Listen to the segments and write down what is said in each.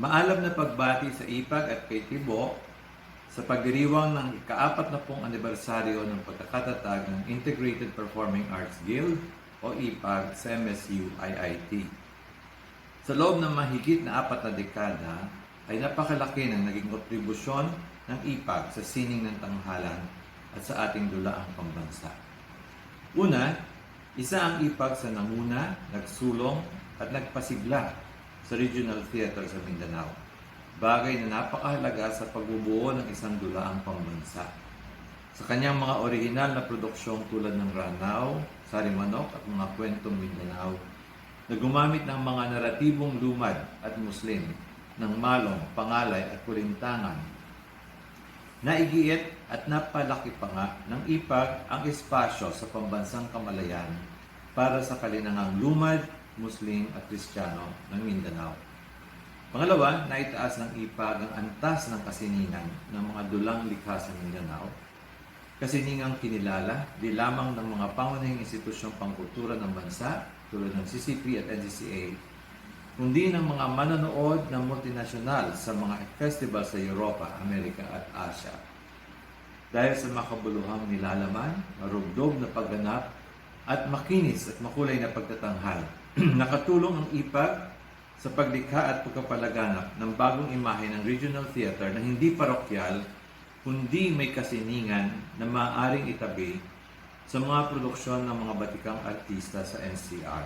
Maalam na pagbati sa IPAG at kay Tibo sa pagdiriwang ng ika-40 anibersaryo ng pagkakatatag ng Integrated Performing Arts Guild o IPAG sa MSU IIT. Sa loob ng mahigit na 4 na dekada ay napakalaki ng naging kontribusyon ng IPAG sa sining ng tanghalan at sa ating dulaang pambansa. Una, isa ang IPAG sa nanguna, nagsulong at nagpasigla sa regional theater sa Mindanao, bagay na napakahalaga sa pagbubuo ng isang dulaang pambansa. Sa kanyang mga orihinal na produksyong tulad ng Ranao, Sarimanok at mga kwentong Mindanao, na gumamit ng mga naratibong lumad at Muslim ng Malong, Pangalay at Kulintangan. Naigiit at napalaki pa nga ng IPAG ang espasyo sa pambansang kamalayan para sa kalinangang lumad, Muslim at Kristiyano ng Mindanao. Pangalawa, naitaas ng IPAG ang antas ng kasiningan ng mga dulang likha sa Mindanao. Kasiningang kinilala di lamang ng mga pangunahing institusyong pangkultura ng bansa tulad ng CCP at NCCA, kundi ng mga manonood ng multinasyonal sa mga festival sa Europa, Amerika at Asia. Dahil sa makabuluhang nilalaman, marugdog na pagganap at makinis at makulay na pagtatanghal, nakatulong ang IPAG sa paglikha at pagkapalaganap ng bagong imahe ng regional theater na hindi parokyal, kundi may kasiningan na maaaring itabi sa mga produksyon ng mga batikang artista sa NCR.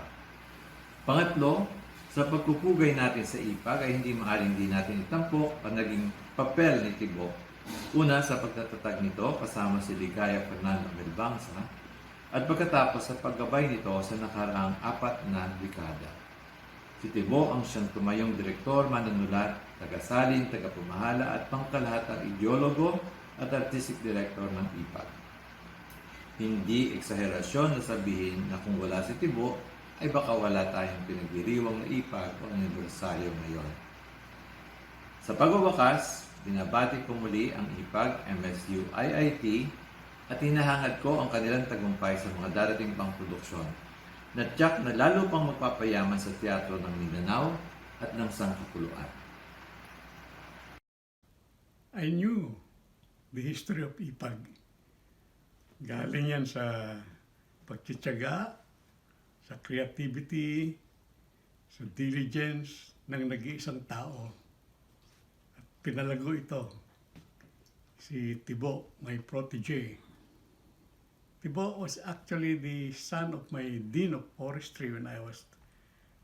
Pangatlo, sa pagpupugay natin sa IPAG ay hindi maaaring di natin itampok ang naging papel ni Tibo. Una, sa pagtatatag nito kasama si Ligaya Fernando Melbangsa at pagkatapos sa paggabay nito sa nakaraang 4 na dekada. Si Tibo ang siyang tumayong direktor, manunulat, tagasalin, tagapamahala at pangkalahatang ideologo at artistic director ng IPAG. Hindi eksaherasyon na sabihin na kung wala si Tibo, ay baka wala tayong pinagdiriwang na IPAG o anibersaryo ngayon. Sa pagwawakas, binabati ko muli ang IPAG, MSU, IIT at hinahangad ko ang kanilang tagumpay sa mga darating pang produksyon na tiyak na lalo pang magpapayaman sa teatro ng Mindanao at ng sangkapuluan. I knew the history of IPAG. Galing yan sa pagtsitsaga, sa creativity, sa diligence ng nag-iisang tao. At pinalago ito si Tibo, my protege. Tibo was actually the son of my Dean of Forestry when I was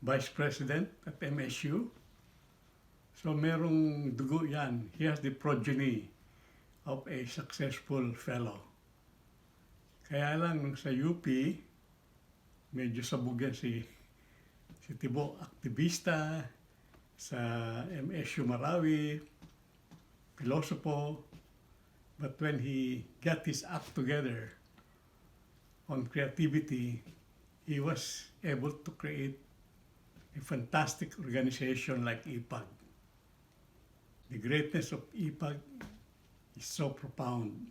Vice President at MSU. So merong dugo yan. He has the progeny of a successful fellow. Kaya lang nung sa UP, medyo sabog yan si Tibo, aktivista sa MSU Marawi, pilosopo. But when he got his act together on creativity, he was able to create a fantastic organization like IPAG. The greatness of IPAG is so profound.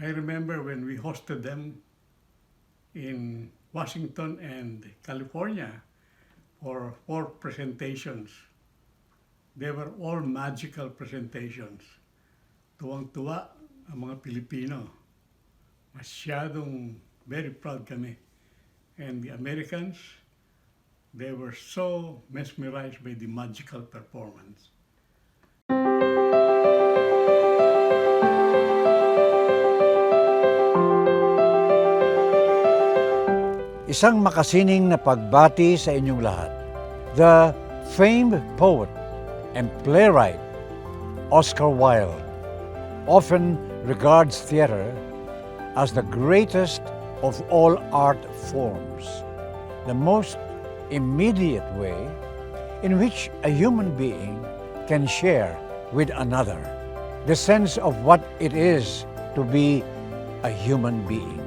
I remember when we hosted them in Washington and California for 4 presentations. They were all magical presentations. Tuwang-tuwa ang mga Pilipino. Masyadong very proud kami. And the Americans, they were so mesmerized by the magical performance. Isang makasining na pagbati sa inyong lahat. The famed poet and playwright Oscar Wilde often regards theater as the greatest of all art forms, the most immediate way in which a human being can share with another the sense of what it is to be a human being.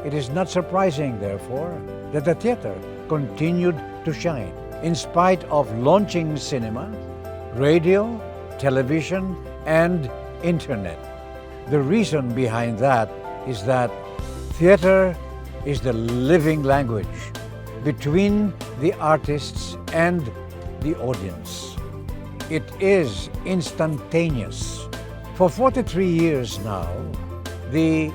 It is not surprising, therefore, that the theater continued to shine in spite of launching cinema, radio, television, and internet. The reason behind that is that theater is the living language between the artists and the audience. It is instantaneous. For 43 years now, the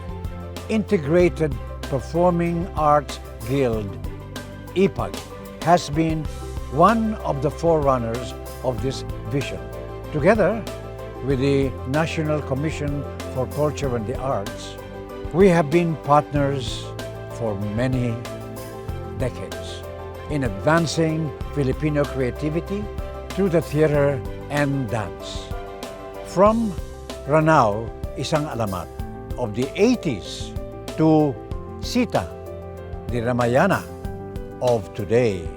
Integrated Performing Arts Guild, IPAG, has been one of the forerunners of this vision. Together with the National Commission for Culture and the Arts, we have been partners for many decades in advancing Filipino creativity through the theater and dance. From Ranao, Isang Alamat of the 80s to Sita, the Ramayana of today,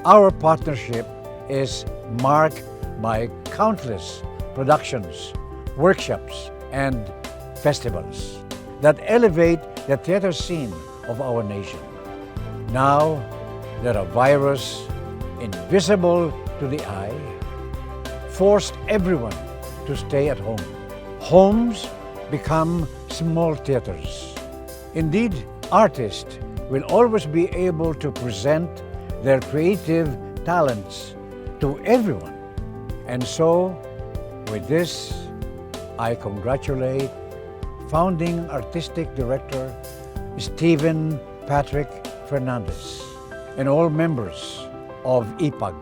our partnership is marked by countless productions, workshops, and festivals that elevate the theater scene of our nation. Now that a virus invisible to the eye forced everyone to stay at home, homes become small theaters. Indeed, artists will always be able to present their creative talents to everyone. And so, with this, I congratulate founding artistic director Stephen Patrick Fernandez and all members of IPAG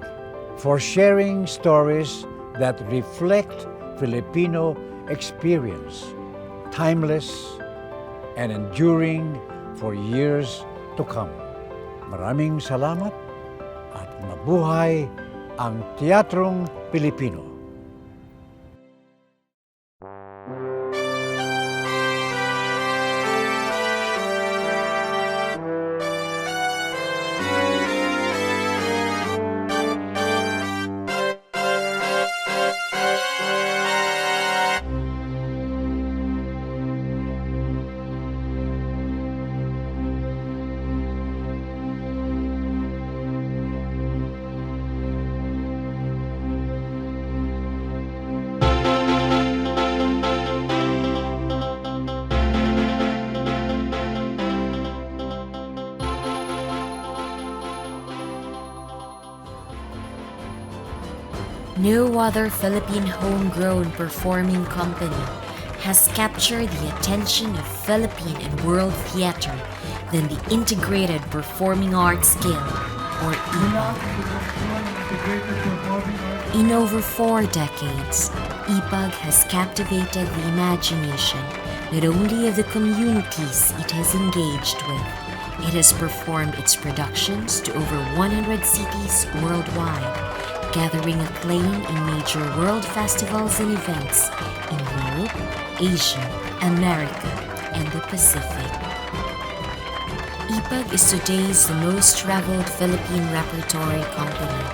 for sharing stories that reflect Filipino experience, timeless and enduring for years to come. Maraming salamat at mabuhay ang Teatrong Pilipino. No other Philippine homegrown performing company has captured the attention of Philippine and world theater than the Integrated Performing Arts Guild, or IPAG. In over 4 decades, IPAG has captivated the imagination not only of the communities it has engaged with. It has performed its productions to over 100 cities worldwide, gathering acclaim in major world festivals and events in Europe, Asia, America, and the Pacific. IPAG is today's the most traveled Philippine repertory company.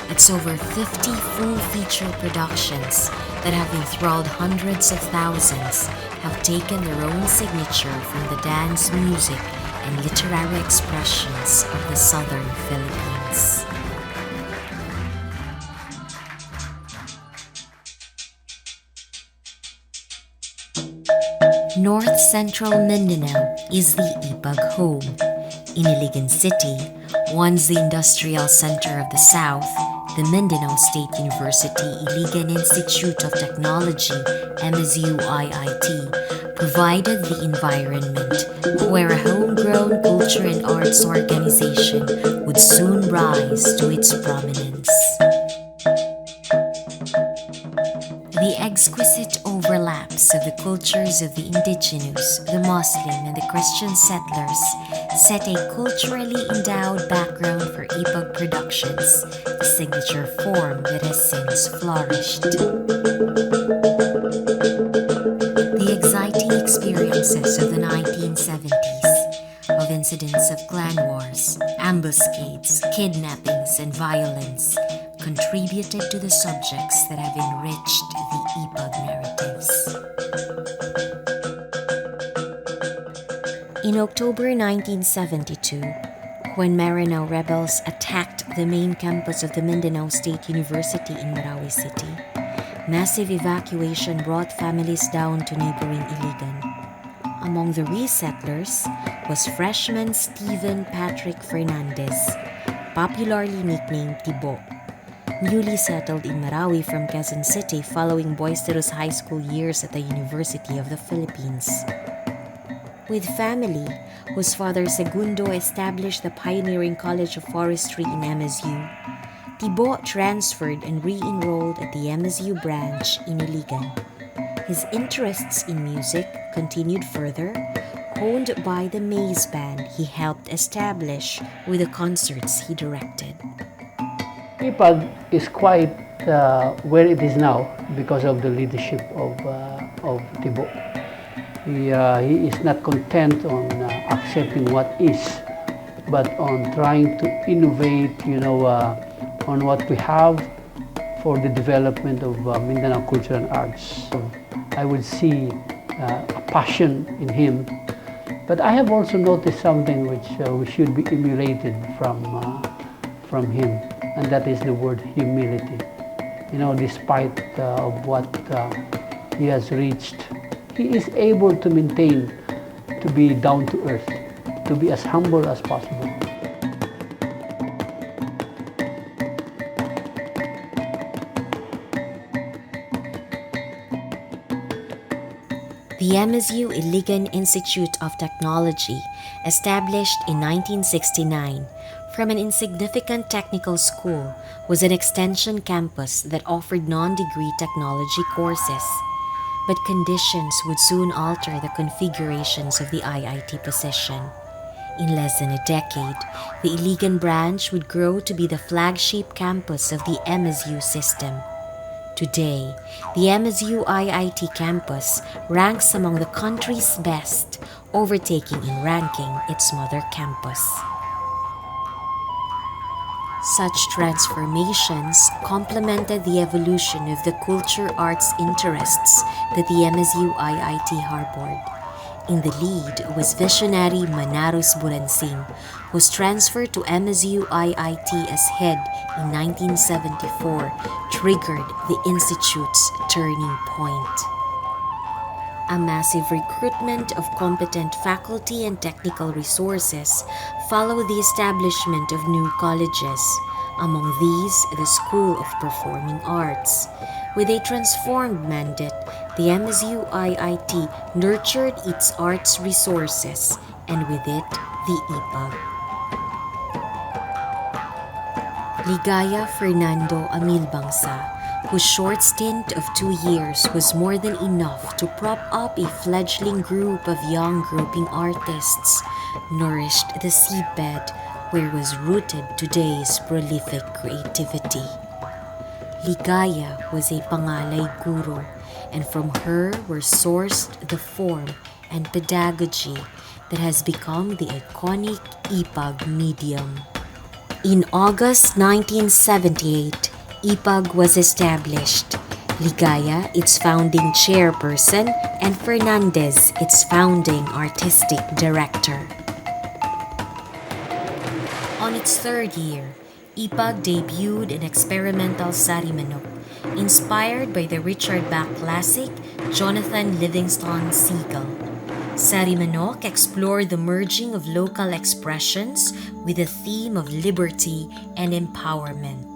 Its over 50 full-feature productions that have enthralled hundreds of thousands have taken their own signature from the dance, music, and literary expressions of the southern Philippines. North Central Mindanao is the IPAG home. In Iligan City, once the industrial center of the South, the Mindanao State University Iligan Institute of Technology, MSU-IIT, provided the environment where a homegrown culture and arts organization would soon rise to its prominence. The exquisite overlaps of the cultures of the indigenous, the Muslim, and the Christian settlers set a culturally endowed background for IPAG Productions, the signature form that has since flourished. The exciting experiences of the 1970s, of incidents of clan wars, ambuscades, kidnappings, and violence, contributed to the subjects that have enriched the IPAG narratives. In October 1972, when Maranao rebels attacked the main campus of the Mindanao State University in Marawi City, massive evacuation brought families down to neighboring Iligan. Among the resettlers was freshman Stephen Patrick Fernandez, popularly nicknamed Tibo. newly settled in Marawi from Quezon City following boisterous high school years at the University of the Philippines. With family, whose father Segundo established the pioneering College of Forestry in MSU, Thibaut transferred and re-enrolled at the MSU branch in Iligan. His interests in music continued further, honed by the maze band he helped establish with the concerts he directed. IPAG is quite where it is now because of the leadership of Thibaut. He is not content on accepting what is, but on trying to innovate, on what we have for the development of Mindanao culture and arts. I would see a passion in him, but I have also noticed something which we should be emulated from him, and that is the word humility. Despite of what he has reached, he is able to maintain, to be down to earth, to be as humble as possible. The MSU Iligan Institute of Technology, established in 1969 from an insignificant technical school, was an extension campus that offered non-degree technology courses. But conditions would soon alter the configurations of the IIT position. In less than a decade, the Iligan branch would grow to be the flagship campus of the MSU system. Today, the MSU IIT campus ranks among the country's best, overtaking in ranking its mother campus. Such transformations complemented the evolution of the culture arts interests that the MSU IIT harbored. In the lead was visionary Manaros Buransing, whose transfer to MSU IIT as head in 1974 triggered the institute's turning point. A massive recruitment of competent faculty and technical resources followed the establishment of new colleges, among these the School of Performing Arts. With a transformed mandate, the MSU IIT nurtured its arts resources, and with it, the IPAG. Ligaya Fernando Amilbangsa, whose short stint of 2 years was more than enough to prop up a fledgling group of young groping artists, nourished the seedbed where was rooted today's prolific creativity. Ligaya was a pangalay guru, and from her were sourced the form and pedagogy that has become the iconic IPAG medium. In August 1978, IPAG was established, Ligaya its founding chairperson, and Fernandez its founding artistic director. On its third year, IPAG debuted an experimental sarimanok, inspired by the Richard Bach classic Jonathan Livingston Seagull. Sarimanok explored the merging of local expressions with the theme of liberty and empowerment.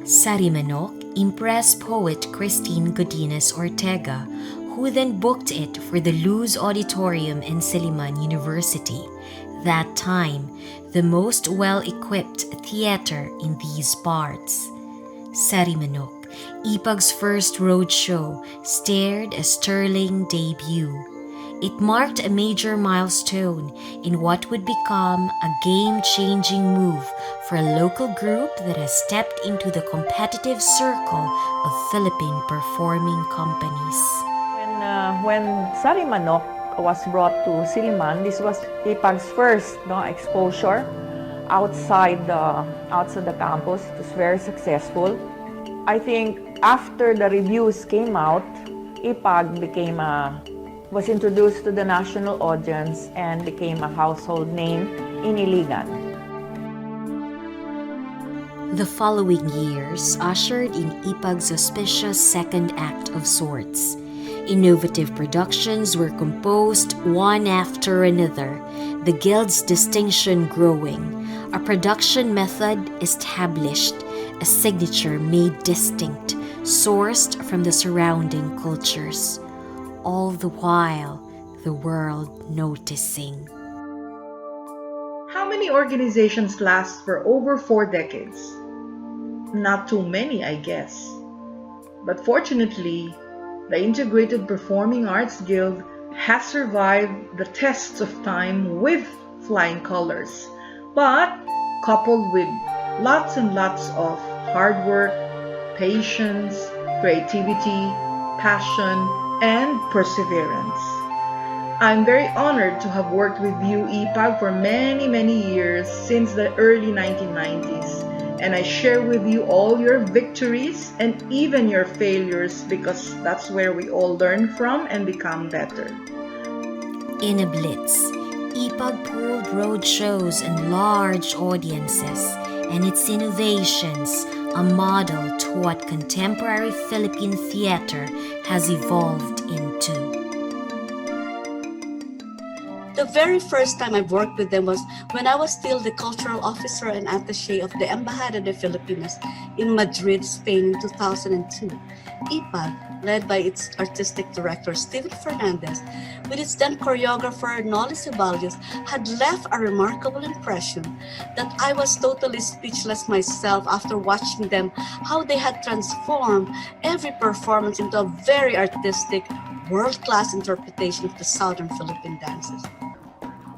Sarimanok impressed poet Christine Godinez Ortega, who then booked it for the Luz Auditorium in Silliman University, that time the most well-equipped theater in these parts. Sarimanok, IPAG's first roadshow, stared a sterling debut. It marked a major milestone in what would become a game-changing move for a local group that has stepped into the competitive circle of Philippine performing companies. When Sarimanok was brought to Silliman, this was IPAG's first exposure outside the campus. It was very successful. I think after the reviews came out, IPAG was introduced to the national audience and became a household name in Iligan. The following years ushered in IPAG's auspicious second act of sorts. Innovative productions were composed one after another, the Guild's distinction growing, a production method established, a signature made distinct, sourced from the surrounding cultures, all the while the world noticing. How many organizations last for over 4 decades? Not too many, I guess. But fortunately, the Integrated Performing Arts Guild has survived the tests of time with flying colors, but coupled with lots and lots of hard work, patience, creativity, passion, and perseverance. I'm very honored to have worked with you, IPAG, for many, many years since the early 1990s. And I share with you all your victories and even your failures because that's where we all learn from and become better. In a blitz, IPAG pulled road shows and large audiences, and its innovations, a model to what contemporary Philippine theater has evolved into. The very first time I worked with them was when I was still the cultural officer and attaché of the Embajada de Filipinas in Madrid, Spain in 2002. IPAG, led by its artistic director Steven Fernandez, with its then choreographer Noli Ceballos, had left a remarkable impression that I was totally speechless myself after watching them, how they had transformed every performance into a very artistic, world-class interpretation of the Southern Philippine dances.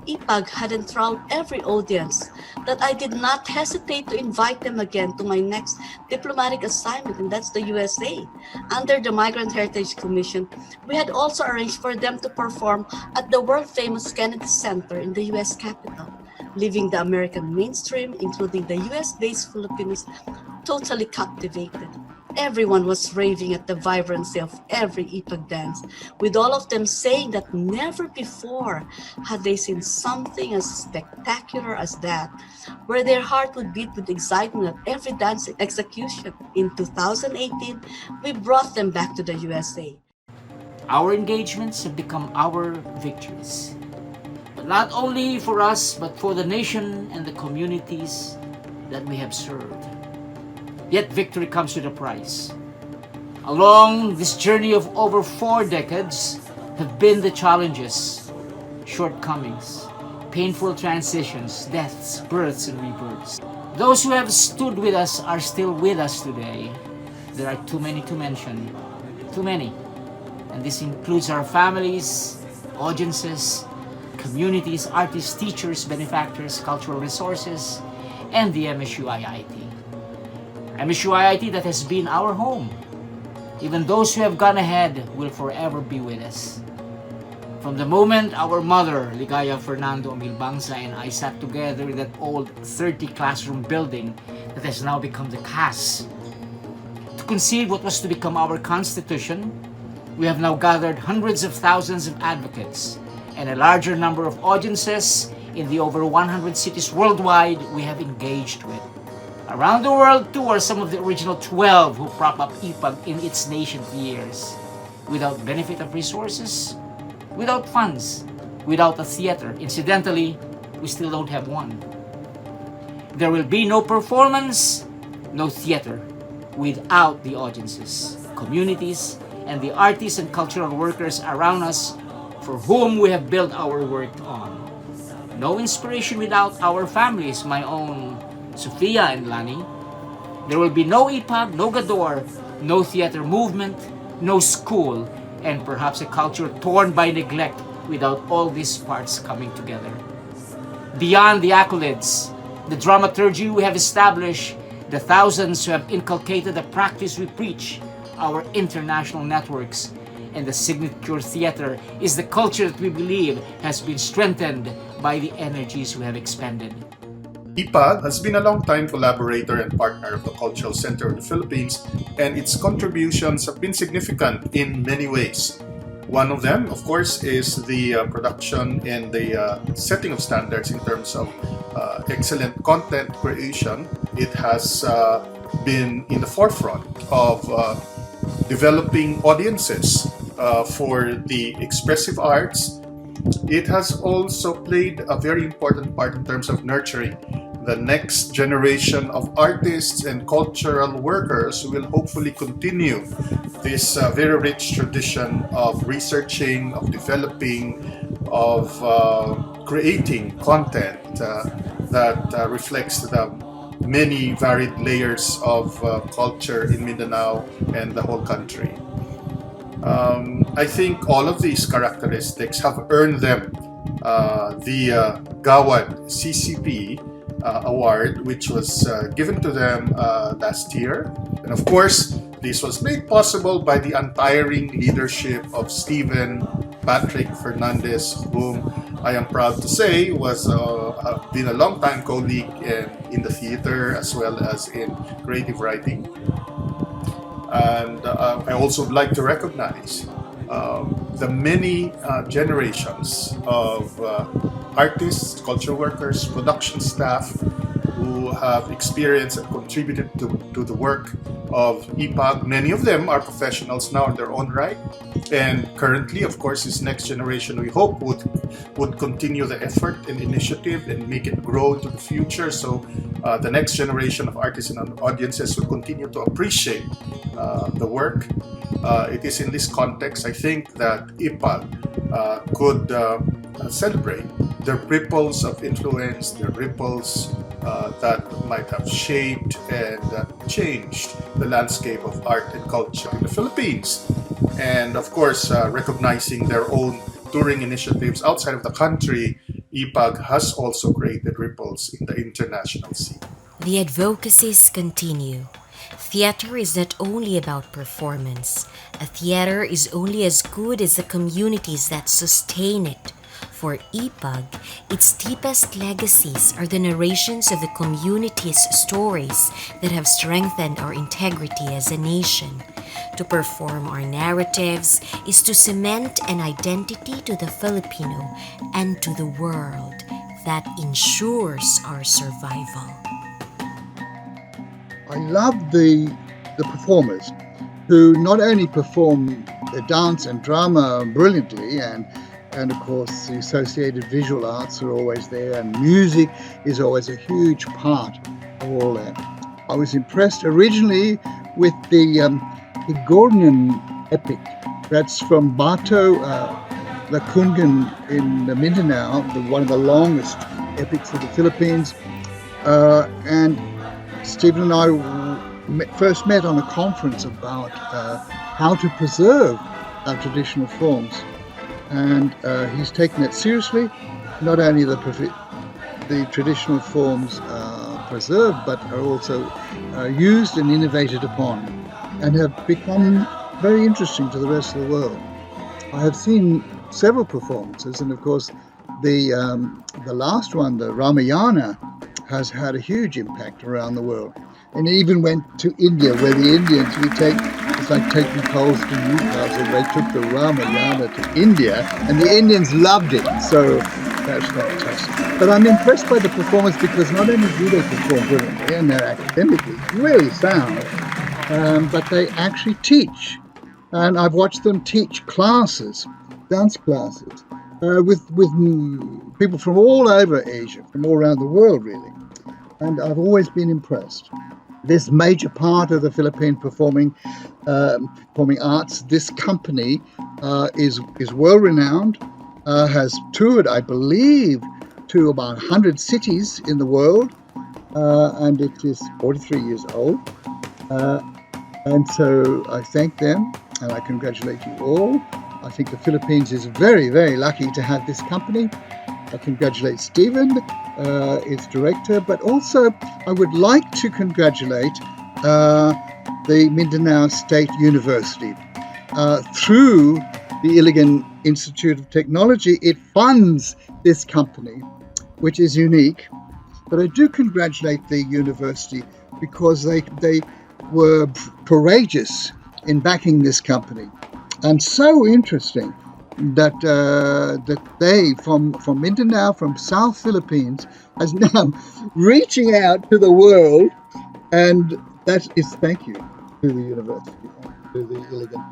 IPAG had enthralled every audience that I did not hesitate to invite them again to my next diplomatic assignment, and that's the USA. Under the Migrant Heritage Commission, we had also arranged for them to perform at the world-famous Kennedy Center in the US Capitol, leaving the American mainstream, including the US-based Filipinos, totally captivated. Everyone was raving at the vibrancy of every IPAG dance, with all of them saying that never before had they seen something as spectacular as that, where their heart would beat with excitement at every dance execution. In 2018, we brought them back to the USA. Our engagements have become our victories. But not only for us, but for the nation and the communities that we have served. Yet victory comes with a price. Along this journey of over 4 decades have been the challenges, shortcomings, painful transitions, deaths, births, and rebirths. Those who have stood with us are still with us today. There are too many to mention, too many. And this includes our families, audiences, communities, artists, teachers, benefactors, cultural resources, and the MSU-IIT. MSU-IIT that has been our home. Even those who have gone ahead will forever be with us. From the moment our mother, Ligaya Fernando Milbangsa, and I sat together in that old 30-classroom building that has now become the CAS, to conceive what was to become our Constitution, we have now gathered hundreds of thousands of advocates and a larger number of audiences in the over 100 cities worldwide we have engaged with. Around the world, too, are some of the original 12 who prop up IPAG in its nascent years. Without benefit of resources, without funds, without a theater. Incidentally, we still don't have one. There will be no performance, no theater, without the audiences, communities, and the artists and cultural workers around us for whom we have built our work on. No inspiration without our families, my own Sofia and Lani. There will be no IPAG, no Gador, no theater movement, no school, and perhaps a culture torn by neglect without all these parts coming together. Beyond the accolades, the dramaturgy we have established, the thousands who have inculcated the practice we preach, our international networks, and the signature theater is the culture that we believe has been strengthened by the energies we have expended. IPAG has been a long-time collaborator and partner of the Cultural Center of the Philippines, and its contributions have been significant in many ways. One of them, of course, is the production and the setting of standards in terms of excellent content creation it has been in the forefront of developing audiences for the expressive arts. It has also played a very important part in terms of nurturing the next generation of artists and cultural workers who will hopefully continue this very rich tradition of researching, of developing, of creating content that reflects the many varied layers of culture in Mindanao and the whole country. I think all of these characteristics have earned them the Gawad CCP award, which was given to them last year. And of course, this was made possible by the untiring leadership of Stephen Patrick Fernandez, whom I am proud to say was been a long-time colleague in the theater as well as in creative writing. And I also would like to recognize the many generations of artists, culture workers, production staff who have experienced and contributed to the work of IPAG. Many of them are professionals now in their own right, and currently, of course, this next generation we hope would continue the effort and initiative and make it grow into the future. So the next generation of artists and audiences will continue to appreciate the work. It is in this context, I think, that IPAG could celebrate the ripples of influence, the ripples that might have shaped and changed the landscape of art and culture in the Philippines. And of course, recognizing their own touring initiatives outside of the country, IPAG has also created ripples in the international scene. The advocacies continue. Theater is not only about performance. A theater is only as good as the communities that sustain it. For IPAG, its deepest legacies are the narrations of the community's stories that have strengthened our integrity as a nation. To perform our narratives is to cement an identity to the Filipino and to the world that ensures our survival. I love the performers who not only perform the dance and drama brilliantly, and of course the associated visual arts are always there, and music is always a huge part of all that. I was impressed originally with the Igornian epic. That's from Bato Lacungan in the Mindanao, one of the longest epics of the Philippines. And Stephen and I first met on a conference about how to preserve our traditional forms. And he's taken it seriously. Not only the traditional forms preserved, but are also used and innovated upon, and have become very interesting to the rest of the world. I have seen several performances, and of course, the last one, the Ramayana, has had a huge impact around the world. And it even went to India, where the Indians, it's like taking coals to Newcastle. They took the Ramayana to India, and the Indians loved it. So that's fantastic. But I'm impressed by the performance because not only do they perform brilliantly, and they're academically really sound, but they actually teach. And I've watched them teach classes, dance classes, with people from all over Asia, from all around the world, really. And I've always been impressed. This major part of the Philippine performing arts, this company is well-renowned, has toured, I believe, to about 100 cities in the world, and it is 43 years old. And so I thank them, and I congratulate you all. I think the Philippines is very, very lucky to have this company. I congratulate Stephen, its director, but also I would like to congratulate the Mindanao State University. Through the Iligan Institute of Technology, it funds this company, which is unique. But I do congratulate the university because they were courageous in backing this company. And so interesting that they from Mindanao, from South Philippines, is now reaching out to the world, and that is thank you to the university and to the Iligan.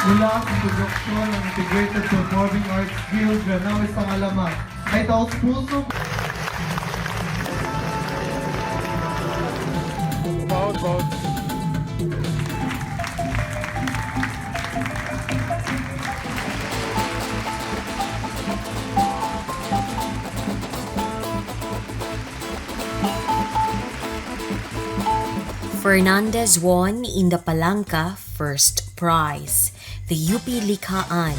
Mula sa produksyon ng Integrated Performing Arts Guild na nawis pangalaman ay taos puso. Fernandez won in the Palanca first prize. The UP Likhaan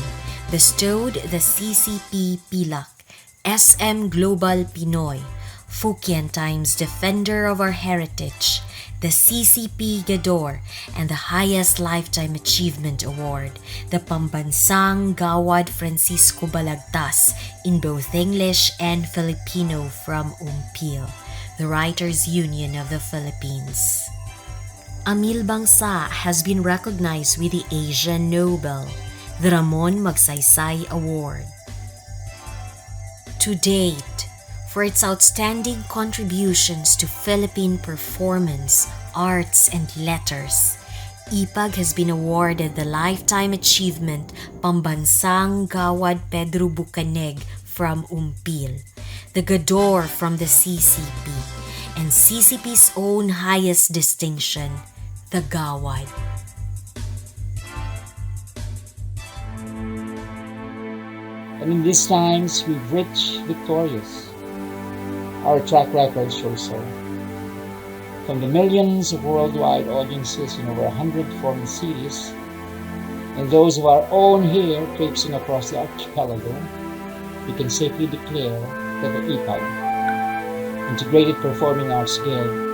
bestowed the CCP Pilak, SM Global Pinoy, Fukien Times Defender of Our Heritage, the CCP Gador, and the highest Lifetime Achievement Award, the Pambansang Gawad Francisco Balagtas in both English and Filipino from UMPIL, the Writers' Union of the Philippines. Amil Bangsa has been recognized with the Asian Nobel, the Ramon Magsaysay Award. To date, for its outstanding contributions to Philippine performance, arts, and letters, IPAG has been awarded the Lifetime Achievement Pambansang Gawad Pedro Bucaneg from UMPIL, the Gador from the CCP, and CCP's own highest distinction, the Gawad. And in these times, we've reached victorious. Our track record shows so. From the millions of worldwide audiences in over 100 foreign cities, and those of our own here traipsing across the archipelago, we can safely declare that the IPAG, Integrated Performing Arts Guild,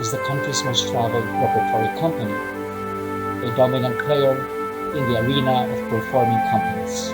is the country's most traveled repertory company, a dominant player in the arena of performing companies.